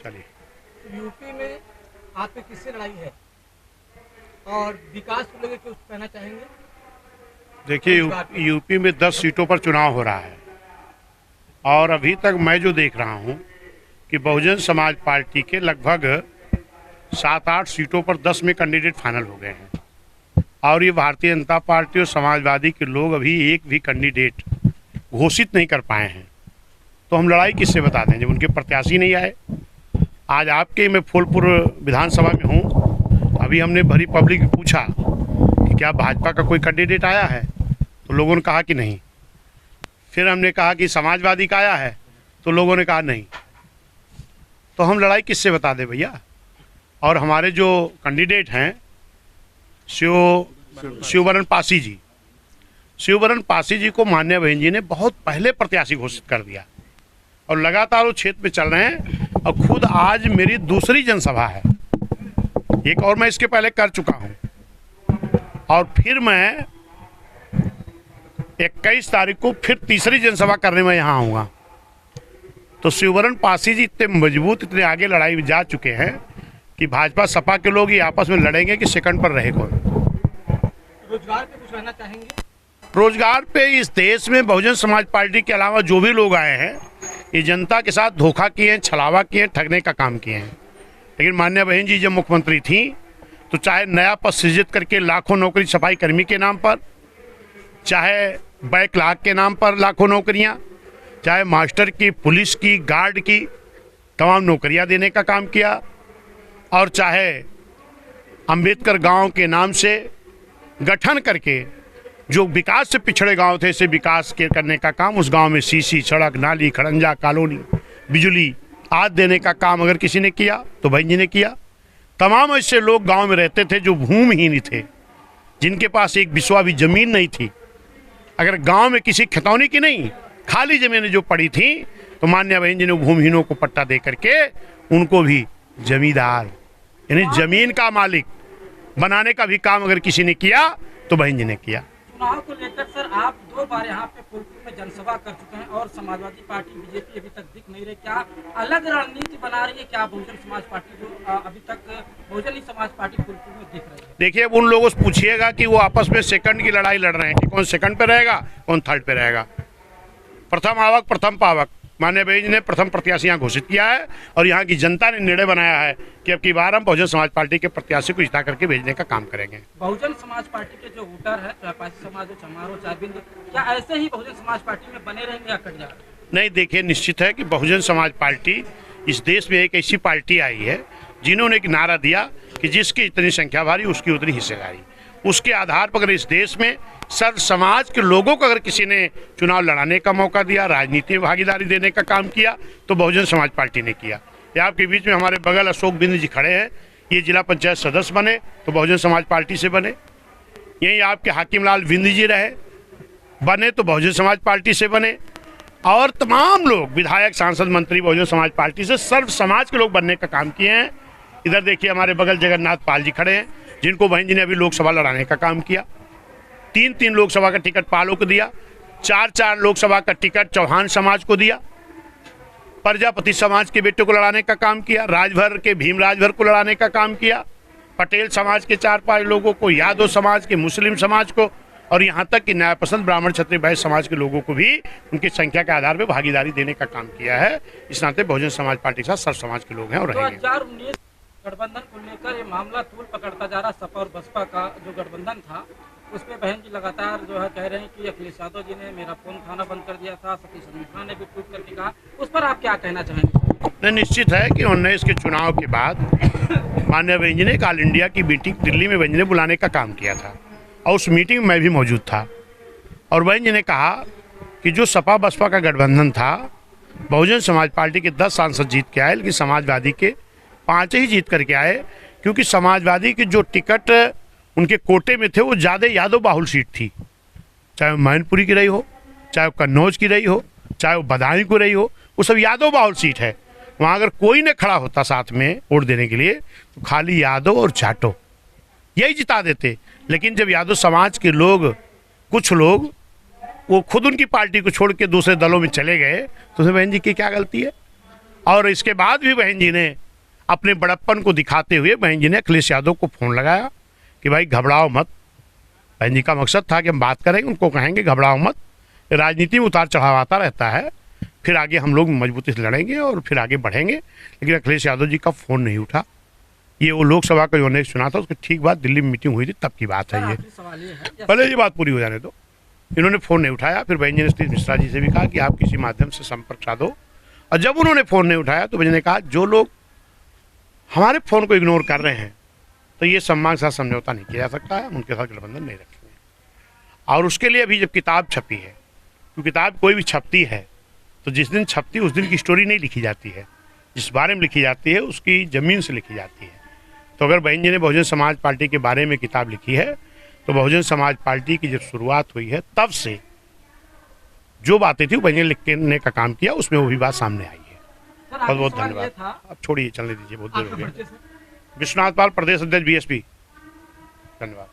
चलिए। यूपी में आपकी किससे लड़ाई है और विकास को लेकर कुछ कहना चाहेंगे? देखिए, यूपी में 10 सीटों पर चुनाव हो रहा है और अभी तक मैं जो देख रहा हूं कि बहुजन समाज पार्टी के लगभग 7-8 सीटों पर 10 में कैंडिडेट फाइनल हो गए हैं और ये भारतीय जनता पार्टी और समाजवादी के लोग अभी एक भी कैंडिडेट घोषित नहीं कर पाए हैं। तो हम लड़ाई किससे बता दें जब उनके प्रत्याशी नहीं आए। आज आपके मैं फूलपुर विधानसभा में हूँ, अभी हमने भरी पब्लिक में पूछा कि क्या भाजपा का कोई कैंडिडेट आया है, तो लोगों ने कहा कि नहीं। फिर हमने कहा कि समाजवादी का आया है, तो लोगों ने कहा नहीं। तो हम लड़ाई किससे बता दें भैया। और हमारे जो कैंडिडेट हैं शिवबरन पासी जी, शिवबरन पासी जी को माननीय बहन जी ने बहुत पहले प्रत्याशी घोषित कर दिया और लगातार वो क्षेत्र में चल रहे हैं। और खुद आज मेरी दूसरी जनसभा है, एक और मैं इसके पहले कर चुका हूं और फिर मैं 21 तारीख को फिर तीसरी जनसभा करने में यहाँ आऊँगा। तो शिवबरन पासी जी इतने मजबूत, इतने आगे लड़ाई में जा चुके हैं कि भाजपा सपा के लोग ये आपस में लड़ेंगे कि सेकंड पर रहे कौन। रोजगार पे कुछ कहना चाहेंगे? रोजगार पे इस देश में बहुजन समाज पार्टी के अलावा जो भी लोग आए हैं ये जनता के साथ धोखा किए हैं, छलावा किए हैं, ठगने का काम किए हैं। लेकिन माननीय बहन जी जब मुख्यमंत्री थी तो चाहे नया पद सृजित करके लाखों नौकरी सफाई कर्मी के नाम पर, चाहे बैकलॉग के नाम पर लाखों नौकरियां, चाहे मास्टर की, पुलिस की, गार्ड की तमाम नौकरियां देने का काम किया, और चाहे अंबेडकर गांव के नाम से गठन करके जो विकास से पिछड़े गांव थे इसे विकास के करने का काम, उस गांव में सीसी, सड़क, नाली, खड़ंजा, कॉलोनी, बिजली आदि देने का काम अगर किसी ने किया तो बहन जी ने किया। तमाम ऐसे लोग गांव में रहते थे जो भूमिहीन थे, जिनके पास एक बिस्वा भी जमीन नहीं थी। अगर गांव में किसी खतौनी की नहीं, खाली जमीनें जो पड़ी थी, तो माननीय बहन जी ने भूमिहीनों को पट्टा दे करके उनको भी जमींदार यानी जमीन का मालिक बनाने का भी काम अगर किसी ने किया तो बहन जी ने किया। चुनाव को लेकर सर आप 2 बार यहाँ पे फूलपुर में जनसभा कर चुके हैं और समाजवादी पार्टी बीजेपी अभी तक दिख नहीं रही। क्या अलग रणनीति बना रही है? क्या बहुजन समाज पार्टी जो अभी तक बहुजन समाज पार्टी फूलपुर में दिख रही है? देखिए, अब उन लोगों से पूछिएगा कि वो आपस में सेकंड की लड़ाई लड़ रहे हैं कि कौन सेकंड पे रहेगा, कौन थर्ड पे रहेगा। प्रथम आवक प्रथम पावक, माननीय बहन जी ने प्रथम प्रत्याशी यहाँ घोषित किया है और यहाँ की जनता ने निर्णय बनाया है कि अब की बार हम बहुजन समाज पार्टी के प्रत्याशी को जिता करके भेजने का काम करेंगे। बहुजन समाज पार्टी के जो वोटर है, चाहे पासी समाज हो, चमारो, चाहे बिंद, क्या ऐसे ही बहुजन समाज पार्टी में बने रहेंगे या कट जाएगा? नहीं, देखिए, निश्चित है कि बहुजन समाज पार्टी इस देश में एक ऐसी पार्टी आई है जिन्होंने एक नारा दिया कि जिसकी इतनी संख्या भारी उसकी उतनी हिस्सेदारी। उसके आधार पर अगर इस देश में सर्व समाज के लोगों को अगर किसी ने चुनाव लड़ाने का मौका दिया, राजनीति में भागीदारी देने का काम किया, तो बहुजन समाज पार्टी ने किया। ये आपके बीच में हमारे बगल अशोक बिंद जी खड़े हैं, ये जिला पंचायत सदस्य बने तो बहुजन समाज पार्टी से बने। यहीं आपके हाकिम लाल बिंद जी रहे, बने तो बहुजन समाज पार्टी से बने। और तमाम लोग विधायक, सांसद, मंत्री बहुजन समाज पार्टी से सर्व समाज के लोग बनने का काम किए हैं। इधर देखिए हमारे बगल जगन्नाथ पाल जी खड़े हैं, जिनको बहन जी ने अभी लोकसभा लड़ाने का काम किया। 3-3 लोकसभा का टिकट पालों को दिया, 4-4 लोकसभा का टिकट चौहान समाज को दिया, प्रजापति समाज के बेटे को लड़ाने का काम किया, राजभर के भीम राजभर को लड़ाने का काम किया, पटेल समाज के 4-5 लोगों को, यादव समाज के, मुस्लिम समाज को, और यहाँ तक कि न्याय पसंद ब्राह्मण क्षत्रिय वैश्य समाज के लोगों को भी उनकी संख्या के आधार पर भागीदारी देने का काम किया है। इस नाते बहुजन समाज पार्टी के साथ सर्व समाज के लोग हैं और रहेंगे। 2019 गठबंधन को लेकर ये मामला तूल पकड़ता जा रहा। सपा और बसपा का जो गठबंधन था उसमें बहन जी लगातार जो है कह रहे हैं कि अखिलेश यादव जी ने मेरा फोन खाना बंद कर दिया था, सतीश मिश्रा ने भी ट्वीट करके कहा। उस पर आप क्या कहना चाहेंगे? नहीं, निश्चित है कि 19 के चुनाव के बाद माननीय बहन जी ने ऑल इंडिया की मीटिंग दिल्ली में बहन जी ने बुलाने का काम किया था और उस मीटिंग में मैं भी मौजूद था। और बहन जी ने कहा कि जो सपा बसपा का गठबंधन था, बहुजन समाज पार्टी के 10 सांसद जीत के आए, लेकिन समाजवादी के 5 ही जीत करके आए, क्योंकि समाजवादी के जो टिकट उनके कोटे में थे वो ज़्यादा यादव बाहुल सीट थी। चाहे वो मैनपुरी की रही हो, चाहे वो कन्नौज की रही हो, चाहे वो बदायूं को रही हो, वो सब यादव बाहुल सीट है। वहाँ अगर कोई न खड़ा होता साथ में वोट देने के लिए तो खाली यादव और जाटो यही जिता देते। लेकिन जब यादव समाज के लोग, कुछ लोग, वो खुद उनकी पार्टी को छोड़ के दूसरे दलों में चले गए तो उसमें बहन जी की क्या गलती है? और इसके बाद भी बहन जी ने अपने बड़प्पन को दिखाते हुए बहन जी ने अखिलेश यादव को फ़ोन लगाया कि भाई घबराओ मत। बहन जी का मकसद था कि हम बात करेंगे, उनको कहेंगे घबराओ मत, राजनीति में उतार चढ़ाव आता रहता है, फिर आगे हम लोग मजबूती से लड़ेंगे और फिर आगे बढ़ेंगे। लेकिन अखिलेश यादव जी का फ़ोन नहीं उठा। ये वो लोकसभा का जो ने सुना था उसके ठीक बाद दिल्ली में मीटिंग हुई थी, तब की बात है ये। आखिरी सवाल ये है, पहले ये बात पूरी हो जाने दो। इन्होंने फ़ोन नहीं उठाया। फिर बहन जी ने सतीश मिश्रा जी से भी कहा कि आप किसी माध्यम से संपर्क साधो, और जब उन्होंने फ़ोन नहीं उठाया तो बहन जी ने कहा जो लोग हमारे फ़ोन को इग्नोर कर रहे हैं तो ये सम्मान के साथ समझौता नहीं किया जा सकता है, उनके साथ गठबंधन नहीं रखेंगे। और उसके लिए अभी जब किताब छपी है, तो किताब कोई भी छपती है तो जिस दिन छपती है उस दिन की स्टोरी नहीं लिखी जाती है, जिस बारे में लिखी जाती है उसकी ज़मीन से लिखी जाती है। तो अगर बहन जी ने बहुजन समाज पार्टी के बारे में किताब लिखी है तो बहुजन समाज पार्टी की जब शुरुआत हुई है तब से जो बातें थी वो बहन जी ने लिखने का काम किया, उसमें वो भी बात सामने आई है। सर, बहुत आखिरी बहुत सवाल ये धन्यवाद। था, अब छोड़िए, चलने दीजिए, बहुत देर हो आपके गई। परिचय से। विश्वनाथ पाल, प्रदेश अध्यक्ष बीएसपी। धन्यवाद।